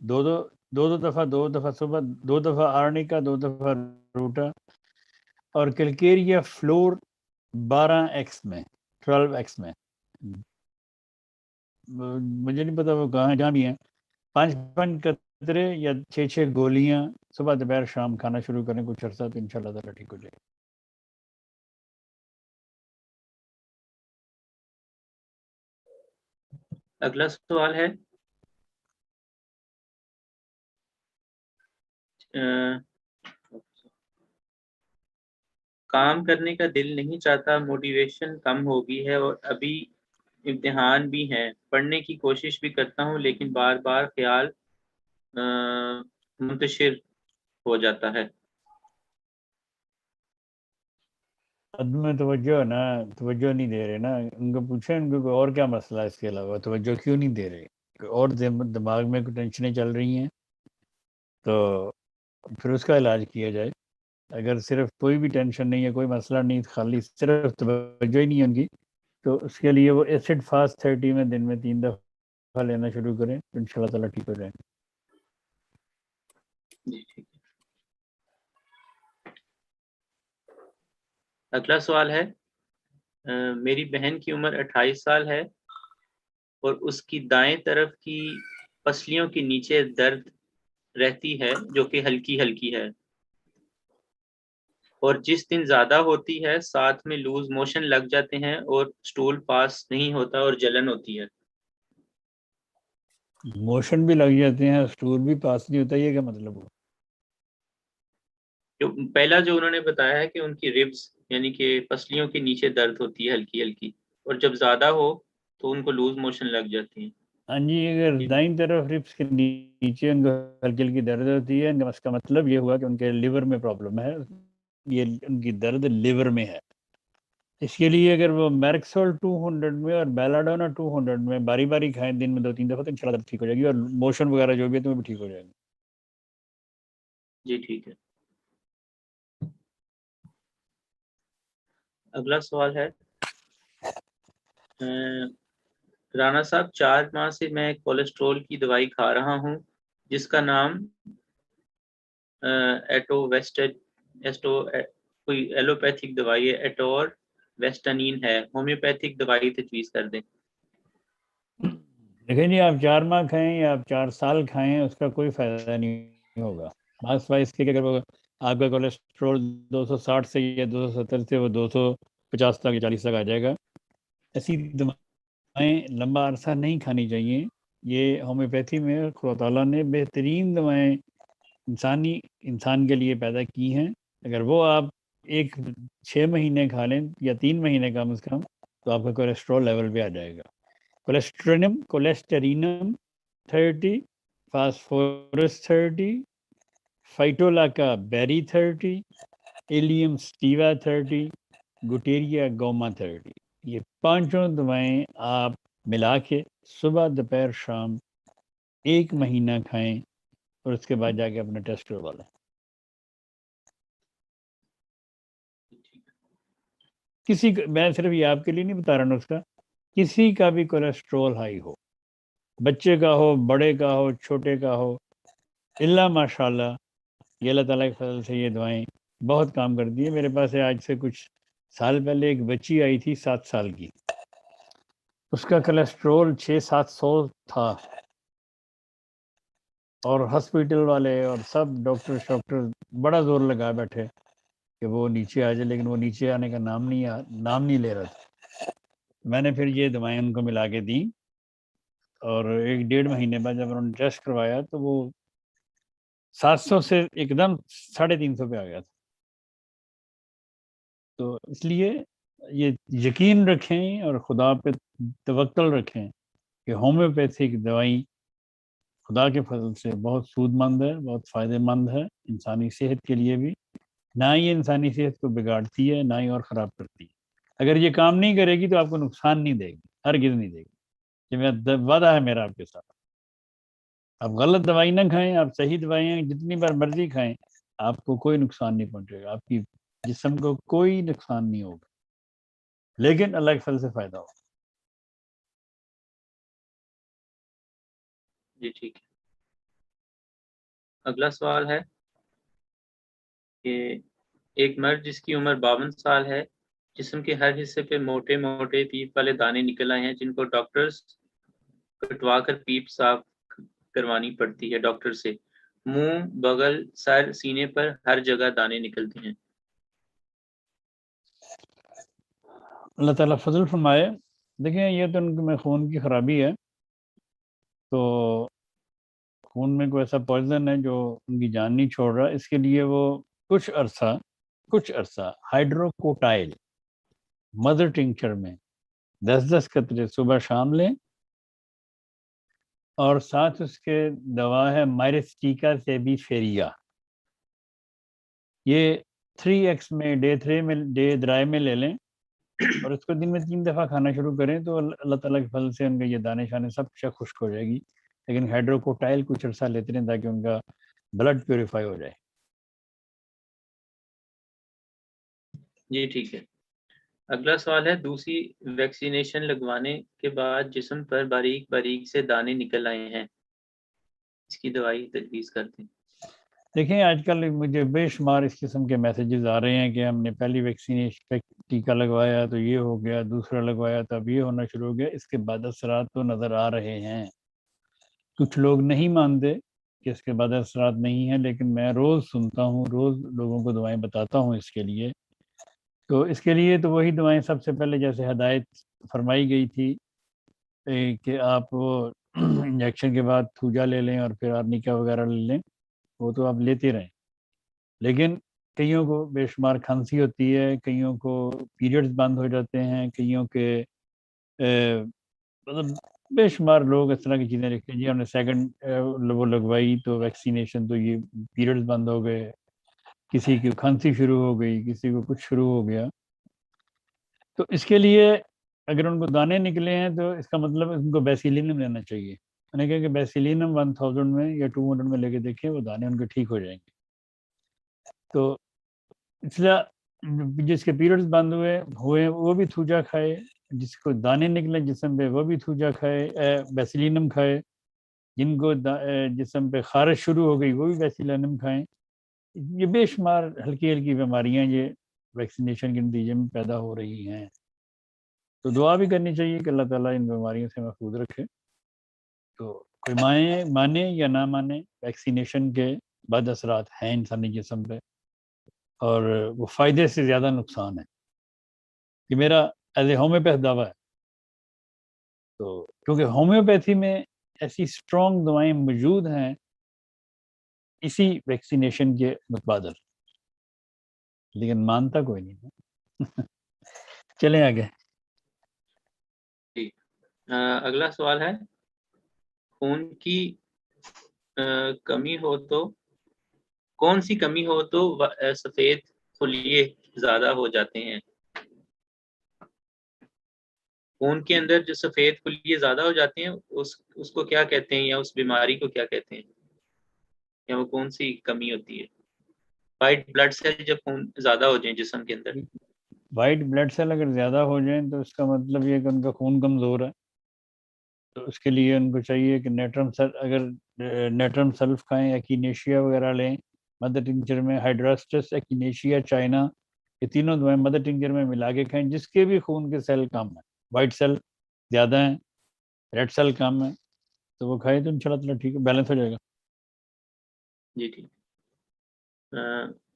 دو دفعہ صبح 2 دفعہ آرنیکا 2 دفعہ روٹا. اور کلکیریا فلور 12x میں، 12x میں. مجھے نہیں پتا وہ کہاں جہاں بھی ہیں، 5 قطرے یا 6 گولیاں صبح دوپہر شام کھانا شروع کریں کچھ عرصہ تو انشاءاللہ تعالیٰ ٹھیک ہو جائے گا. اگلا سوال ہے، کام کرنے کا دل نہیں چاہتا، موٹیویشن کم ہو گئی ہے اور ابھی امتحان بھی ہیں، پڑھنے کی کوشش بھی کرتا ہوں لیکن بار بار خیال منتشر ہو جاتا ہے۔ عدم توجہ ہے نا، توجہ نہیں دے رہے نا، ان کو پوچھیں ان کو کوئی اور کیا مسئلہ ہے اس کے علاوہ، توجہ کیوں نہیں دے رہے، کوئی اور دماغ میں کوئی ٹینشنیں چل رہی ہیں تو پھر اس کا علاج کیا جائے۔ اگر صرف کوئی بھی ٹینشن نہیں ہے، کوئی مسئلہ نہیں، خالی صرف توجہ ہی نہیں ہے ان کی، تو اس کے لیے وہ ایسڈ فاسٹ 30 میں دن میں 3 دفعہ لینا شروع کریں تو ان شاء اللہ تعالیٰ ٹھیک ہو جائیں گے۔ جی ٹھیک ہے۔ اگلا سوال ہے، میری بہن کی عمر 28 سال ہے اور اس کی دائیں طرف کی پسلیوں کے نیچے درد رہتی ہے جو کہ ہلکی ہلکی ہے، اور جس دن زیادہ ہوتی ہے ساتھ میں لوز موشن لگ جاتے ہیں اور سٹول پاس نہیں ہوتا اور جلن ہوتی ہے۔ موشن بھی لگ جاتے ہیں، اسٹول بھی پاس نہیں ہوتا، یہ کیا مطلب ہو؟ جو پہلا جو انہوں نے بتایا ہے کہ ان کی ربس یعنی کہ پسلیوں کے نیچے درد ہوتی ہے ہلکی ہلکی، اور جب زیادہ ہو تو ان کو لوز موشن لگ جاتی ہیں۔ ہاں جی، اگر دائیں طرف ربس کے نیچے ان کو ہلکی ہلکی درد ہوتی ہے، اس کا مطلب یہ ہوا کہ ان کے لیور میں پرابلم ہے، یہ ان کی درد لیور میں ہے۔ اس کے لیے اگر وہ میرکسول 200 میں اور بیلاڈونا 200 میں باری باری کھائیں دن میں 2-3 دفعہ تو ان شاء اللہ ٹھیک ہو جائے گی، اور موشن وغیرہ جو بھی ہے تو وہ بھی ٹھیک ہو جائے گا۔ جی ٹھیک ہے۔ اگلا سوال ہے، رانا صاحب 4 ماہ سے میں کولیسٹرول کی دوائی کھا رہا ہوں جس کا نام کوئی ایلوپیتھک دوائی ہے، ایٹور ویسٹنین ہے، ہومیوپیتھک دوائی تجویز کر دیں۔ دیکھیں جی، آپ 4 ماہ کھائیں یا آپ 4 سال کھائیں اس کا کوئی فائدہ نہیں ہوگا، خاص اس کے کہ اگر وہ آپ کا کولیسٹرول 260 سے یا 270 سے وہ 250 تک یا 40 تک آ جائے گا۔ ایسی دوائیں لمبا عرصہ نہیں کھانی چاہیے۔ یہ ہومیوپیتھی میں خدا تعالیٰ نے بہترین دوائیں انسان کے لیے پیدا کی ہیں، اگر وہ آپ 6 مہینے کھا لیں یا 3 مہینے کم از کم تو آپ کا کولیسٹرول لیول پہ آ جائے گا۔ کولیسٹرینم 30، فاسفورس 30، فائٹولا کا بیری 30، ایلیم سٹیوا 30، گوٹیریا گوما 30، یہ 5 دوائیں آپ ملا کے صبح دوپہر شام 1 مہینہ کھائیں، اور اس کے بعد جا کے اپنا ٹیسٹ کروا لیں۔ کسی کا، میں صرف یہ آپ کے لیے نہیں بتا رہا ہوں، اس کا کسی کا بھی کولیسٹرول ہائی ہو، بچے کا ہو، بڑے کا ہو، چھوٹے کا ہو، اللہ ماشاء اللہ یہ اللہ تعالیٰ کے فضل سے یہ دوائیں بہت کام کرتی ہیں۔ میرے پاس آج سے کچھ سال پہلے ایک بچی آئی تھی 7 سال کی، اس کا کولیسٹرول 600-700 تھا، اور ہاسپٹل والے اور سب ڈاکٹر بڑا زور لگا بیٹھے کہ وہ نیچے آ جائے، لیکن وہ نیچے آنے کا نام نہیں لے رہا تھا۔ میں نے پھر یہ دوائیں ان کو ملا کے دیں، اور 1-1.5 مہینے بعد جب انہوں نے ٹیسٹ کروایا تو وہ 700 سے ایک دم 350 پہ آ گیا تھا۔ تو اس لیے یہ یقین رکھیں اور خدا پہ توکل رکھیں کہ ہومیوپیتھک دوائی خدا کے فضل سے بہت سود مند ہے، بہت فائدہ مند ہے انسانی صحت کے لیے بھی، نہ ہی انسانی صحت کو بگاڑتی ہے نہ ہی اور خراب کرتی ہے۔ اگر یہ کام نہیں کرے گی تو آپ کو نقصان نہیں دے گی، ہرگز نہیں دے گی، یہ میرا وعدہ ہے میرا آپ کے ساتھ۔ آپ غلط دوائی نہ کھائیں، آپ صحیح دوائیں جتنی بار مرضی کھائیں، آپ کو کوئی نقصان نہیں پہنچے گا، آپ کی جسم کو کوئی نقصان نہیں ہوگا، لیکن اللہ کے فضل سے فائدہ ہوگا۔ جی ٹھیک ہے۔ اگلا سوال ہے کہ ایک مرد جس کی عمر 52 سال ہے، جسم کے ہر حصے پہ موٹے موٹے پیپ والے دانے نکل آئے ہیں جن کو ڈاکٹرز کٹوا کر پیپ صاف کروانی پڑتی ہے ڈاکٹر سے، منہ، بغل، سر، سینے پر ہر جگہ دانے نکلتے ہیں۔ اللہ تعالیٰ فضل فرمائے۔ دیکھیں یہ تو ان میں خون کی خرابی ہے، تو خون میں کوئی ایسا پوائزن ہے جو ان کی جان نہیں چھوڑ رہا، اس کے لیے وہ کچھ عرصہ ہائیڈروکوٹائل مدر ٹنکچر میں 10 قطرے صبح شام لیں، اور ساتھ اس کے دوا ہے مائرسٹیکا سیبی فیریا، یہ 3x میں ڈے 3 میں ڈے درائے میں لے لیں اور اس کو دن میں 3 دفعہ کھانا شروع کریں تو اللہ تعالیٰ کے فضل سے ان کے یہ دانے شانے سب کچھ خشک ہو جائے گی. لیکن ہائیڈروکوٹائل کچھ عرصہ لیتے رہیں تاکہ ان کا بلڈ پیوریفائی ہو جائے. جی ٹھیک ہے. اگلا سوال ہے دوسری ویکسینیشن لگوانے کے بعد جسم پر باریک باریک سے دانے نکل آئے ہیں، اس کی دوائی تجویز کرتے ہیں. دیکھیں آج کل مجھے بے شمار اس قسم کے میسیجز آ رہے ہیں کہ ہم نے پہلی ویکسینیشن ٹیکہ لگوایا تو یہ ہو گیا، دوسرا لگوایا تو اب یہ ہونا شروع ہو گیا. اس کے بعد اثرات تو نظر آ رہے ہیں. کچھ لوگ نہیں مانتے کہ اس کے بعد اثرات نہیں ہیں، لیکن میں روز سنتا ہوں، روز لوگوں کو دعائیں بتاتا ہوں اس کے لیے. تو اس کے لیے تو وہی دعائیں سب سے پہلے جیسے ہدایت فرمائی گئی تھی کہ آپ وہ انجیکشن کے بعد تھوجا لے لیں اور پھر آرنیکا وغیرہ لے لیں، وہ تو آپ لیتے رہیں. لیکن کئیوں کو بے شمار کھانسی ہوتی ہے، کئیوں کو پیریڈز بند ہو جاتے ہیں، کئیوں کے مطلب بے شمار لوگ اس طرح کی چیزیں لکھتے ہیں جی ہم نے سیکنڈ وہ لگوائی تو ویکسینیشن تو یہ پیریڈز بند ہو گئے، کسی کی کھانسی شروع ہو گئی، کسی کو کچھ شروع ہو گیا. تو اس کے لیے اگر ان کو دانے نکلے ہیں تو اس کا مطلب ان کو بیسیلینم لینا چاہیے. میں نے کہا کہ بیسیلینم 1000 میں یا 200 میں لے کے دیکھیں، وہ دانے ان کے ٹھیک ہو جائیں گے. تو اس لیے جس کے پیریڈز بند ہوئے وہ بھی تھوجا کھائے، جس کو دانے نکلے جسم پہ وہ بھی تھوجا کھائے، بیسیلینم کھائے. جن کو جسم پہ خارش شروع ہو گئی وہ بھی بیسیلینم کھائیں. یہ بے شمار ہلکی ہلکی بیماریاں یہ ویکسینیشن کے نتیجے میں پیدا ہو رہی ہیں. تو دعا بھی کرنی چاہیے کہ اللہ تعالیٰ ان بیماریوں سے محفوظ رکھے. تو کوئی مانے یا نہ مانے، ویکسینیشن کے بد اثرات ہیں انسانی جسم پہ، اور وہ فائدے سے زیادہ نقصان ہے. یہ میرا ایز اے ہومیوپیتھ دعویٰ ہے. تو کیونکہ ہومیوپیتھی میں ایسی اسٹرانگ دوائیں موجود ہیں اسی ویکسینیشن کے متبادل، لیکن مانتا کوئی نہیں. چلیں آگے. اگلا سوال ہے خون کی کمی ہو تو کون سی کمی ہو تو سفید خلیے زیادہ ہو جاتے ہیں؟ خون کے اندر جو سفید خلیے زیادہ ہو جاتے ہیں اس کو کیا کہتے ہیں، یا اس بیماری کو کیا کہتے ہیں، یا وہ کون سی کمی ہوتی ہے؟ وائٹ بلڈ سیل جب خون زیادہ ہو جائیں جسم کے اندر. وائٹ بلڈ سیل اگر زیادہ ہو جائیں تو اس کا مطلب یہ کہ ان کا خون کمزور ہے. تو اس کے لیے ان کو چاہیے کہ نیٹرم سلف کھائیں، ایکینیشیا وغیرہ لیں، مدر ٹنکچر میں ہائیڈراسٹس، ایکینیشیا، چائنا، یہ تینوں دوائیں مدر ٹنکچر میں ملا کے کھائیں. جس کے بھی خون کے سیل کم ہیں، وائٹ سیل زیادہ ہیں، ریڈ سیل کم ہیں، تو وہ کھائیں تو انشاءاللہ تعالیٰ ٹھیک ہے، بیلنس ہو جائے گا. جی ٹھیک.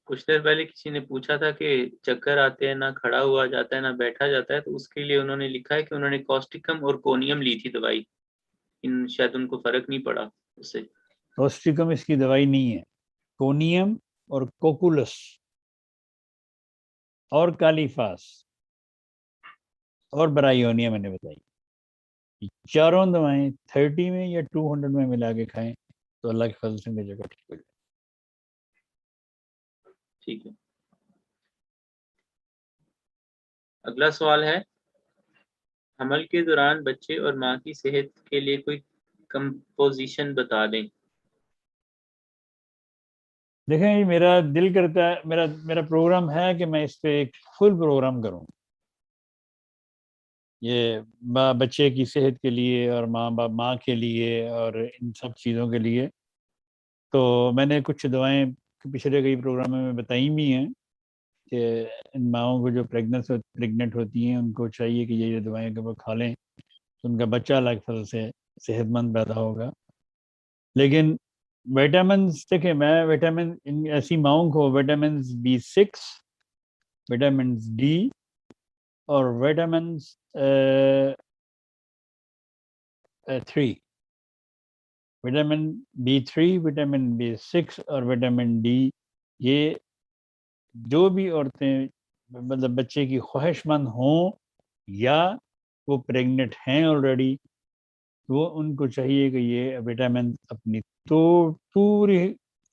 کچھ دیر پہلے کسی نے پوچھا تھا کہ چکر آتے ہیں، نہ کھڑا ہوا جاتا ہے نہ بیٹھا جاتا ہے، تو اس کے لیے انہوں نے لکھا ہے کہ انہوں نے کوسٹکم اور کونیم لی تھی دوائی، شاید ان کو فرق نہیں پڑا اس سے. کوسٹکم اس کی دوائی نہیں ہے. کونیم اور کوکولس اور کالیفاس اور برائیونیا میں نے بتائی، چاروں دوائیں 30 میں یا 200 میں ملا کے کھائیں تو اللہ کے فضل سے میری جگہ ٹھیک ہو جائے. ٹھیک ہے. اگلا سوال ہے حمل کے دوران بچے اور ماں کی صحت کے لیے کوئی کمپوزیشن بتا دیں. دیکھیں جی، میرا دل کرتا ہے، میرا پروگرام ہے کہ میں اس پہ ایک فل پروگرام کروں، یہ بچے کی صحت کے لیے اور ماں کے لیے اور ان سب چیزوں کے لیے. تو میں نے کچھ دعائیں پچھلے کئی پروگراموں میں بتائی بھی ہیں کہ ان ماؤں کو جو پریگننٹ ہوتی ہیں ان کو چاہیے کہ یہ دعائیں کہ وہ کھا لیں تو ان کا بچہ اللہ کے فضل سے صحت مند پیدا ہوگا. لیکن وٹامنس دیکھیں، میں وٹامن ایسی ماؤں کو وٹامنس B6، وٹامنس ڈی اور vitamins 3، vitamin B3، vitamin B6 اور وٹامن ڈی، یہ جو بھی عورتیں مطلب بچے کی خواہش مند ہوں یا وہ پریگننٹ ہیں آلریڈی، وہ ان کو چاہیے کہ یہ وٹامن اپنی تو پوری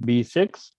B6,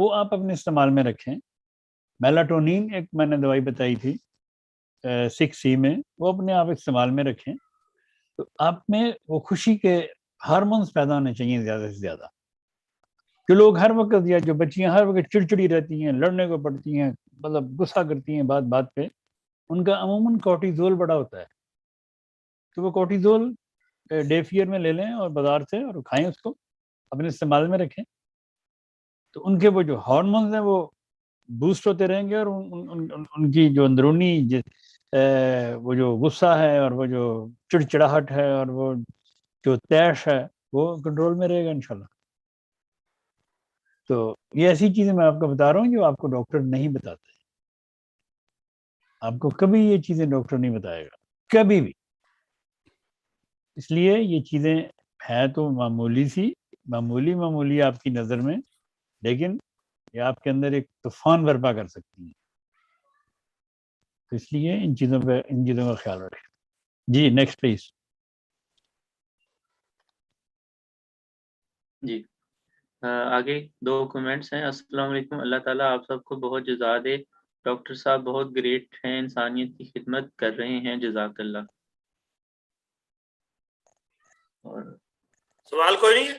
وہ آپ اپنے استعمال میں رکھیں. میلاٹونین ایک میں نے دوائی بتائی تھی 6C میں, وہ اپنے آپ استعمال میں رکھیں. تو آپ میں وہ خوشی کے ہارمونز پیدا ہونے چاہیے زیادہ سے زیادہ. جو لوگ ہر وقت یا جو بچیاں ہر وقت چڑچڑی رہتی ہیں, لڑنے کو پڑتی ہیں, مطلب غصہ کرتی ہیں بات بات پہ, ان کا عموماً کورٹیزول بڑا ہوتا ہے. تو وہ کورٹیزول ڈے فیئر میں لے لیں اور بازار سے, اور کھائیں اس کو, اپنے استعمال میں رکھیں. تو ان کے وہ جو ہارمونز ہیں وہ بوسٹ ہوتے رہیں گے, اور ان کی جو اندرونی وہ جو غصہ ہے اور وہ جو چڑچڑاہٹ ہے اور وہ جو طیش ہے وہ کنٹرول میں رہے گا انشاءاللہ. تو یہ ایسی چیزیں میں آپ کو بتا رہا ہوں جو آپ کو ڈاکٹر نہیں بتاتے. آپ کو کبھی یہ چیزیں ڈاکٹر نہیں بتائے گا, کبھی بھی. اس لیے یہ چیزیں ہیں تو معمولی آپ کی نظر میں, لیکن یہ آپ کے اندر ایک طوفان برپا کر سکتی ہیں. تو اس لیے ان چیزوں کا خیال رکھیں. جی نیکسٹ پلیز. جی آگے 2 کمنٹس ہیں. السلام علیکم, اللہ تعالیٰ آپ سب کو بہت جزا دے. ڈاکٹر صاحب بہت گریٹ ہیں, انسانیت کی خدمت کر رہے ہیں, جزاک اللہ. اور سوال کوئی نہیں ہے؟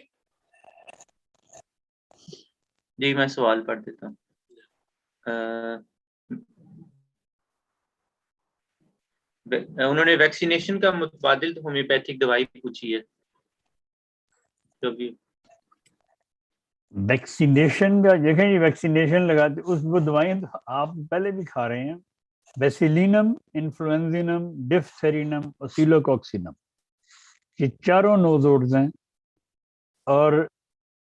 جی میں سوال پڑھ دیتا ہوں. انہوں نے ویکسینیشن کا متبادل ہومیوپیتھک دوائی پوچھی ہے جو بھی ویکسینیشن کا دیکھیں جی, ویکسینیشن لگاتے اس وہ دوائیں آپ پہلے بھی کھا رہے ہیں, بیسیلینم, انفلوئنزینم, ڈفتھرینم اور سیلوکوکسینم. یہ چاروں نوزوڈز ہیں, اور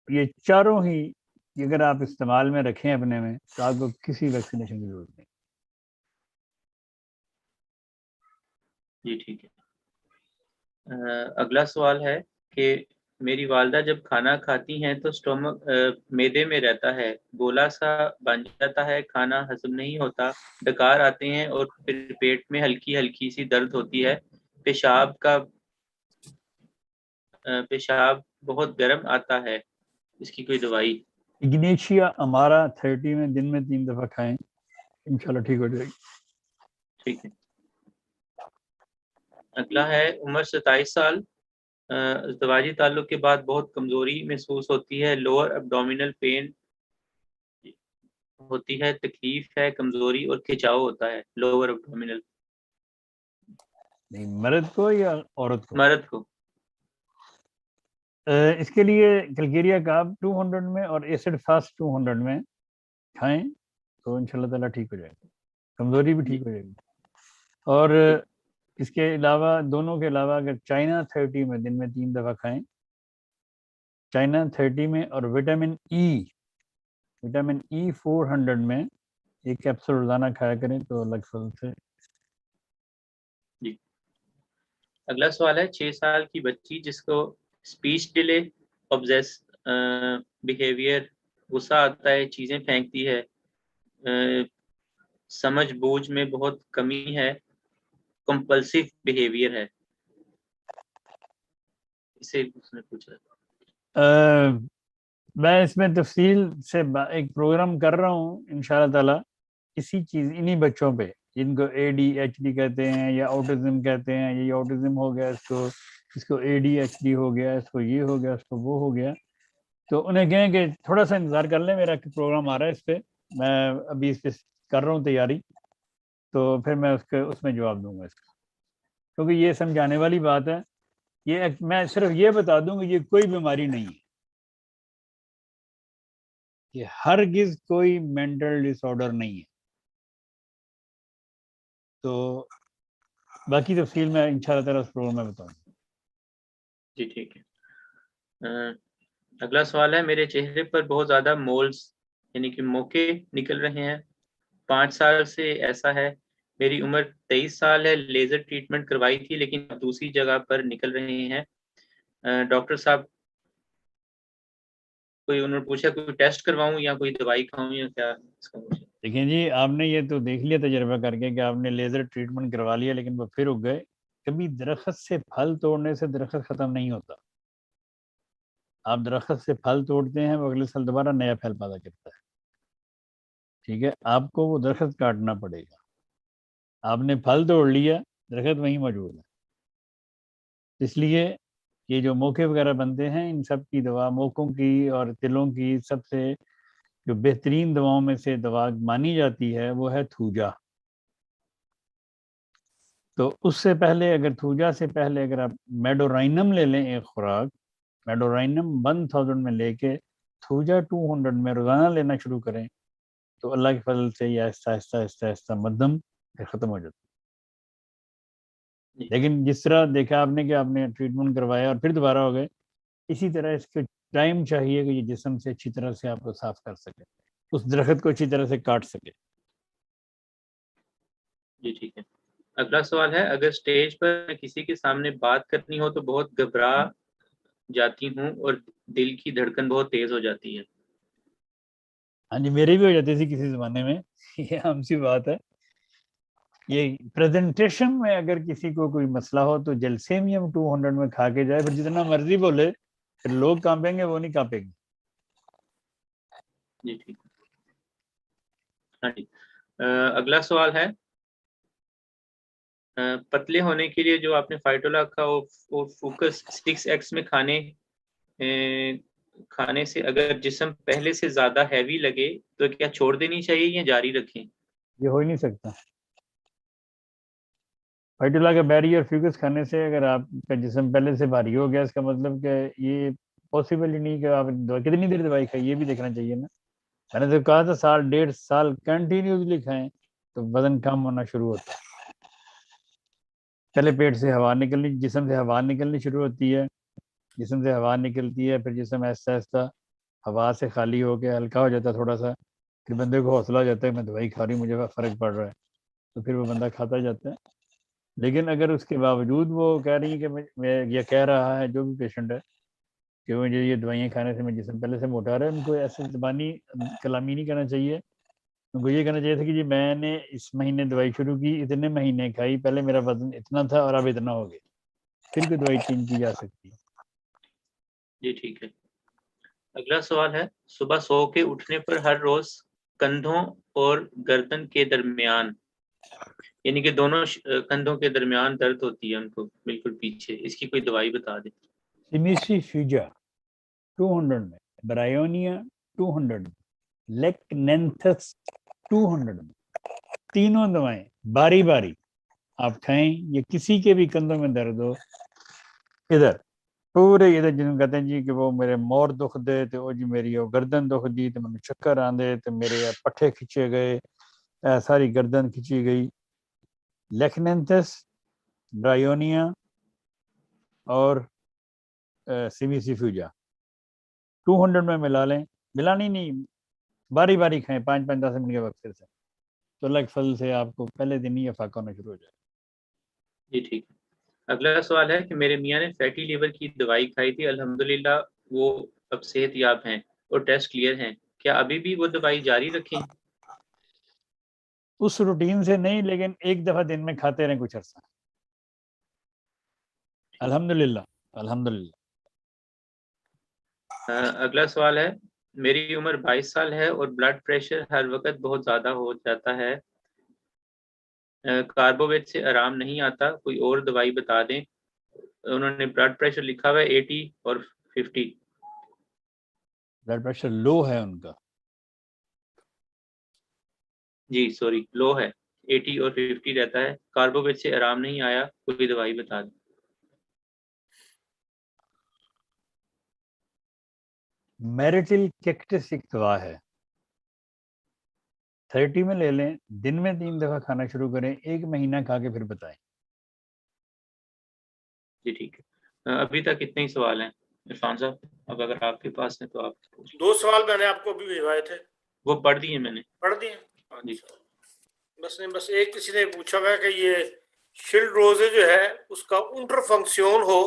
یہ چاروں ہی اگر آپ استعمال میں رکھیں اپنے میں تو آپ کو کسی ویکسینیشن کی ضرورت نہیں. جی ٹھیک ہے. اگلا سوال ہے کہ میری والدہ جب کھانا کھاتی ہیں تو سٹومک معدے میں رہتا ہے, گولا سا بن جاتا ہے, کھانا ہضم نہیں ہوتا, ڈکار آتے ہیں اور پھر پیٹ میں ہلکی ہلکی سی درد ہوتی ہے, پیشاب بہت گرم آتا ہے, اس کی کوئی دوائی؟ اگنیشیا امارا 30 میں دن میں 3 دفعہ کھائیں, انشاءاللہ ٹھیک ہو جائے گی. ٹھیک ہے. اگلا ہے عمر 27 سال, ازدواجی تعلق کے بعد بہت کمزوری محسوس ہوتی ہے, لوور ابڈومینل پین ہوتی ہے, تکلیف ہے, کمزوری اور کھچاؤ ہوتا ہے لوور ابڈومینل. نہیں, مرد کو یا عورت کو؟ مرد کو. اس کے لیے کلکیریا کاب 200 میں اور ایسڈ فاسٹ 200 میں کھائیں تو انشاءاللہ تعالیٰ ٹھیک ہو جائے گا, کمزوری بھی ٹھیک ہو جائے گی. اور اس کے علاوہ, دونوں کے علاوہ, اگر چائنا 30 میں دن میں 3 دفعہ کھائیں, چائنا 30 میں, اور وٹامن ای 400 میں ایک کیپسول روزانہ کھایا کریں تو اللہ کے فضل سے. جی اگلا سوال ہے 6 سال کی بچی جس کو اسپیچ ڈیلے, آبزیس بیہیویئر, غصہ آتا ہے, چیزیں پھینکتی ہے, سمجھ بوجھ میں بہت کمی ہے, کمپلسیو بیہیویئر ہے, اسے اس نے پوچھا. میں اس میں تفصیل سے ایک پروگرام کر رہا ہوں انشاءاللہ تعالیٰ, اسی چیز انہی بچوں پہ جن کو ADHD کہتے ہیں یا آٹزم کہتے ہیں, یہ آٹزم ہو گیا اس کو ADHD ہو گیا, اس کو یہ ہو گیا, اس کو وہ ہو گیا. تو انہیں کہیں کہ تھوڑا سا انتظار کر لیں, میرا پروگرام آ رہا ہے اس پہ, میں ابھی اس پہ کر رہا ہوں تیاری, تو پھر میں اس میں جواب دوں گا اس کا, کیونکہ یہ سمجھانے والی بات ہے. یہ میں صرف یہ بتا دوں کہ یہ کوئی بیماری نہیں ہے, یہ ہرگز کوئی مینٹل ڈس آرڈر نہیں ہے. تو باقی تفصیل میں انشاءاللہ تعالیٰ اس پروگرام میں بتاؤں. جی ٹھیک ہے. اگلا سوال ہے میرے چہرے پر بہت زیادہ مولز یعنی کہ موقع نکل رہے ہیں, 5 سال سے ایسا ہے, میری عمر 23 سال ہے, لیزر ٹریٹمنٹ کروائی تھی لیکن دوسری جگہ پر نکل رہے ہیں. ڈاکٹر صاحب کوئی انہوں نے پوچھا کوئی ٹیسٹ کرواؤں یا کوئی دوائی کھاؤں یا کیا اس کا پوچھا. دیکھیں جی, آپ نے یہ تو دیکھ لیا تجربہ کر کے کہ آپ نے لیزر ٹریٹمنٹ کروا لیا لیکن وہ پھر اگ گئے. کبھی درخت سے پھل توڑنے سے درخت ختم نہیں ہوتا. آپ درخت سے پھل توڑتے ہیں, وہ اگلے سال دوبارہ نیا پھل پیدا کرتا ہے. ٹھیک ہے، آپ کو وہ درخت کاٹنا پڑے گا. آپ نے پھل توڑ لیا، درخت وہیں موجود ہے. اس لیے یہ جو موقع وغیرہ بنتے ہیں، ان سب کی دوا، موقعوں کی اور تلوں کی سب سے جو بہترین دواؤں میں سے دوا مانی جاتی ہے وہ ہے تھوجا. تو اس سے پہلے، اگر تھوجا سے پہلے اگر آپ میڈورائنم لے لیں ایک خوراک، میڈورائنم 1000 میں لے کے تھوجا 200 میں روزانہ لینا شروع کریں تو اللہ کے فضل سے یہ آہستہ آہستہ آہستہ آہستہ مدھم ختم ہو جاتا ہے. لیکن جس طرح دیکھا آپ نے کہ آپ نے ٹریٹمنٹ کروایا اور پھر دوبارہ ہو گئے، اسی طرح اس کے ٹائم چاہیے کہ یہ جسم سے اچھی طرح سے آپ کو صاف کر سکے، اس درخت کو اچھی طرح سے کاٹ سکے. جی ٹھیک ہے. اگلا سوال ہے، اگر سٹیج پر کسی کے سامنے بات کرنی ہو تو بہت گھبرا جاتی ہوں اور دل کی دھڑکن بہت تیز ہو جاتی ہے. ہاں جی، میری بھی ہو جاتی تھی کسی زمانے میں. یہ عام سی بات ہے. یہ پریزنٹیشن میں اگر کسی کو کوئی مسئلہ ہو تو جلسیمیم 200 میں کھا کے جائے، پھر جتنا مرضی بولے، پھر لوگ کانپیں گے، وہ نہیں کانپیں گے. جی ٹھیک ہے. ہاں جی. اگلا سوال ہے، پتلے ہونے کے لیے جو آپ نے فائٹولا کا وہ فوکس 6x میں کھانے سے اگر جسم پہلے سے زیادہ ہیوی لگے تو کیا چھوڑ دینی چاہیے یا جاری رکھیں؟ یہ ہو ہی نہیں سکتا. فائٹولا کا بیری اور فیوکس کھانے سے اگر آپ کا جسم پہلے سے بھاری ہو گیا، اس کا مطلب کہ یہ پاسبل ہی نہیں کہ آپ کتنی دیر دوائی کھائیں، یہ بھی دیکھنا چاہیے نا. میں نے تو کہا تھا 1.5 سال کنٹینیوسلی کھائیں تو وزن کم ہونا شروع ہوتا ہے. پہلے پیٹ سے ہوا نکلنی، جسم سے ہوا نکلنی شروع ہوتی ہے، جسم سے ہوا نکلتی ہے، پھر جسم آہستہ آہستہ ہوا سے خالی ہو کے ہلکا ہو جاتا ہے تھوڑا سا، پھر بندے کو حوصلہ ہو جاتا ہے میں دوائی کھا رہی ہوں، مجھے فرق پڑ رہا ہے، تو پھر وہ بندہ کھاتا جاتا ہے. لیکن اگر اس کے باوجود وہ کہہ رہی ہیں کہ میں یہ کہہ رہا ہے جو بھی پیشنٹ ہے کہ مجھے یہ دوائیاں کھانے سے میں جسم پہلے سے موٹا رہا ہے، ان کو ایسے زبانی کلامی نہیں کرنا چاہیے. ان کو یہ کہنا چاہیے تھا کہ جی میں نے اس مہینے دوائی شروع کی، اتنے مہینے کھائی، پہلے میرا وزن اتنا تھا اور اب اتنا ہو گیا، پھر کوئی دوائی چینج کی جا سکتی ہے. جی ٹھیک ہے. اگلا سوال ہے، صبح سو کے اٹھنے پر ہر روز کندھوں اور گردن کے درمیان، یعنی کہ دونوں کندھوں کے درمیان درد ہوتی ہے ان کو بالکل پیچھے، اس کی کوئی دوائی بتا دیں. سیمیسی فیوجا 200 میں، برائیونیا 200 میں، لیکنینتھس 200 میں، تینوں دوائیں باری باری آپ کھائیں. یہ کسی کے بھی کندھوں میں درد ہو، ادھر پورے ادھر جن کہتے ہیں جی کہ وہ میرے مور دکھ دے تو جی میری وہ گردن دکھ دی تو مجھے چکر آندے تو میرے پٹھے کھچے گئے، ساری گردن کھچی گئی. لیکنینتھس، برائیونیا اور سیمیسی فیوجا 200 میں ملا لیں. ملانی نہیں، باری باری کھائیں 5-5-10 منٹ کے وقت سے، تو اللہ کے فضل سے آپ کو پہلے دن ہی افاقہ ہونا شروع ہو جائے. جی ٹھیک ہے. اگلا سوال ہے کہ میرے میاں نے فیٹی لیور کی دوائی کھائی تھی، الحمدللہ وہ اب صحت یاب ہیں اور ٹیسٹ کلیئر ہیں، کیا ابھی بھی وہ دوائی جاری رکھیں؟ اس روٹین سے نہیں، لیکن ایک دفعہ دن میں کھاتے رہیں کچھ عرصہ. الحمدللہ الحمدللہ. اگلا سوال ہے، میری عمر 22 سال ہے اور بلڈ پریشر ہر وقت بہت زیادہ ہو جاتا ہے، کاربوویٹ سے آرام نہیں آتا، کوئی اور دوائی بتا دیں. انہوں نے بلڈ پریشر لکھا ہوا ہے 80 اور 50. بلڈ پریشر لو ہے ان کا؟ جی سوری، لو ہے، 80 اور 50 رہتا ہے، کاربوویٹ سے آرام نہیں آیا، کوئی دوائی بتا دیں. میریٹل کیکٹس ایک دوا ہے، 30 میں لے لیں، دن میں 3 دفعہ کھانا شروع کریں، 1 مہینہ کھا کے پھر بتائیں. جی ٹھیک ہے. ابھی تک اتنے ہی سوال ہیں عرفان صاحب، اب اگر آپ کے پاس ہیں تو آپ پوچھیں. 2 سوال میں نے آپ کو ابھی بھیجوائے تھے، وہ پڑھ دیے میں نے. پڑھ دیے. جی. بس ایک کسی نے پوچھا ہوا کہ یہ شیلڈ روزے جو ہے اس کا انٹر فنکشن ہو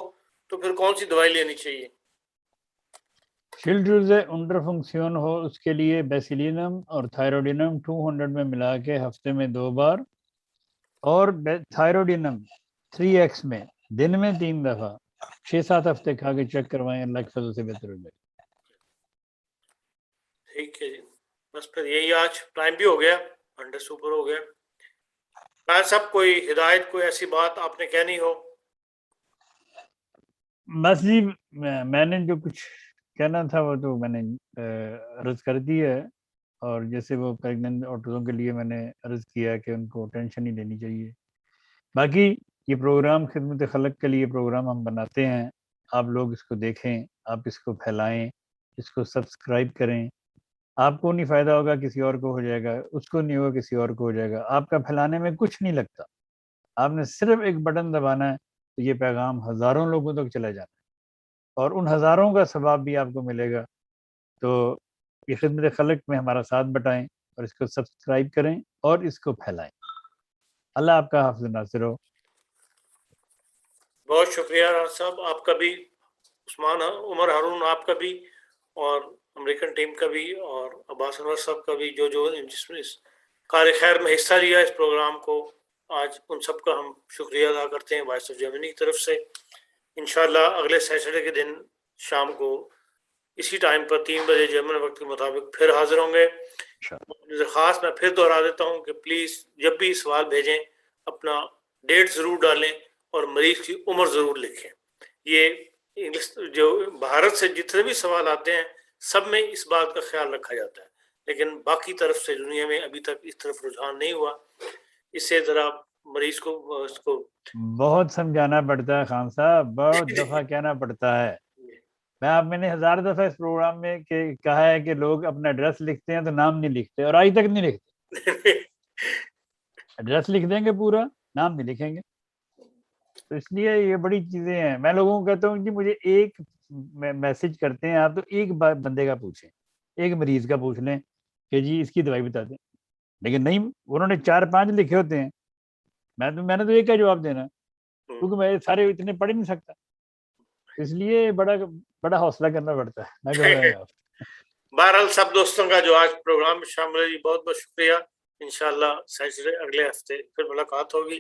تو پھر کون سی دوائی لینی چاہیے؟ شیلڈ روزے انٹر فنکشن ہو اس کے لیے بیسیلینم اور تھائروڈینم 200 میں ملا کے ہفتے میں 2 بار، اور تھائروڈینم 3x میں دن میں 3 دفعہ 6-7 ہفتے کھا کے چیک کروائیں، اللہ کے فضل سے بہتر ہو جائے. ٹھیک ہے جی. بس پھر یہی آج ٹائم بھی ہو گیا, 100 سے اوپر ہو گیا. صاحب کوئی ہدایت, کوئی ایسی بات آپ نے کہنی ہو؟ بس جی میں نے جو کچھ کہنا تھا وہ تو میں نے عرض کر دی ہے. اور جیسے وہ پریگننٹ عورتوں کے لیے میں نے عرض کیا کہ ان کو ٹینشن نہیں لینی چاہیے. باقی یہ پروگرام خدمت خلق کے لیے پروگرام ہم بناتے ہیں, آپ لوگ اس کو دیکھیں, آپ اس کو پھیلائیں, اس کو سبسکرائب کریں. آپ کو نہیں فائدہ ہوگا کسی اور کو ہو جائے گا, اس کو نہیں ہوگا کسی اور کو ہو جائے گا. آپ کا پھیلانے میں کچھ نہیں لگتا, آپ نے صرف ایک بٹن دبانا ہے تو یہ پیغام ہزاروں لوگوں تک چلا جانا ہے, اور ان ہزاروں کا ثواب بھی آپ کو ملے گا. تو یہ خدمت خلق میں ہمارا ساتھ بٹائیں اور اس کو سبسکرائب کریں اور اس کو پھیلائیں. اللہ آپ کا حافظ ناصر ہو. بہت شکریہ صاحب, آپ کا بھی, عثمان عمر ہارون آپ کا بھی, اور امریکن ٹیم کا بھی, اور عباس انور صاحب کا بھی, جو جس میں اس کار خیر میں حصہ لیا اس پروگرام کو. آج ان سب کا ہم شکریہ ادا کرتے ہیں وائس آف جرمنی کی طرف سے. انشاءاللہ اگلے سیٹرڈے کے دن شام کو اسی ٹائم پر 3 بجے جرمن وقت کے مطابق پھر حاضر ہوں گے. درخواست میں پھر دوہرا دیتا ہوں کہ پلیز جب بھی سوال بھیجیں اپنا ڈیٹ ضرور ڈالیں اور مریض کی عمر ضرور لکھیں. یہ جو بھارت سے جتنے بھی سوال آتے ہیں سب میں اس بات کا خیال رکھا جاتا ہے, لیکن باقی طرف سے دنیا میں ابھی تک اس طرف رجحان نہیں ہوا. اس سے ذرا مریض کو اس کو بہت سمجھانا پڑتا ہے خان صاحب, بہت دفعہ کہنا پڑتا ہے. میں نے 1000 دفعہ اس پروگرام میں کہا ہے کہ لوگ اپنا ایڈریس لکھتے ہیں تو نام نہیں لکھتے, اور آج تک نہیں لکھتے. ایڈریس لکھ دیں گے پورا, نام نہیں لکھیں گے. تو اس لیے یہ بڑی چیزیں ہیں. میں لوگوں کو کہتا ہوں کہ مجھے ایک میسج کرتے ہیں آپ تو ایک بندے کا پوچھیں, ایک مریض کا پوچھ لیں کہ جی اس کی دوائی بتا دیں. لیکن نہیں, انہوں نے 4-5 لکھے ہوتے ہیں. میں نے تو ایک کا جواب دینا, کیونکہ میں سارے اتنے پڑھ ہی نہیں سکتا. اس لیے بڑا حوصلہ کرنا پڑتا ہے. میں کہوں گا بہرحال سب دوستوں کا جو آج پروگرام میں شامل ہے, بہت بہت شکریہ. انشاءاللہ اگلے ہفتے پھر ملاقات ہوگی.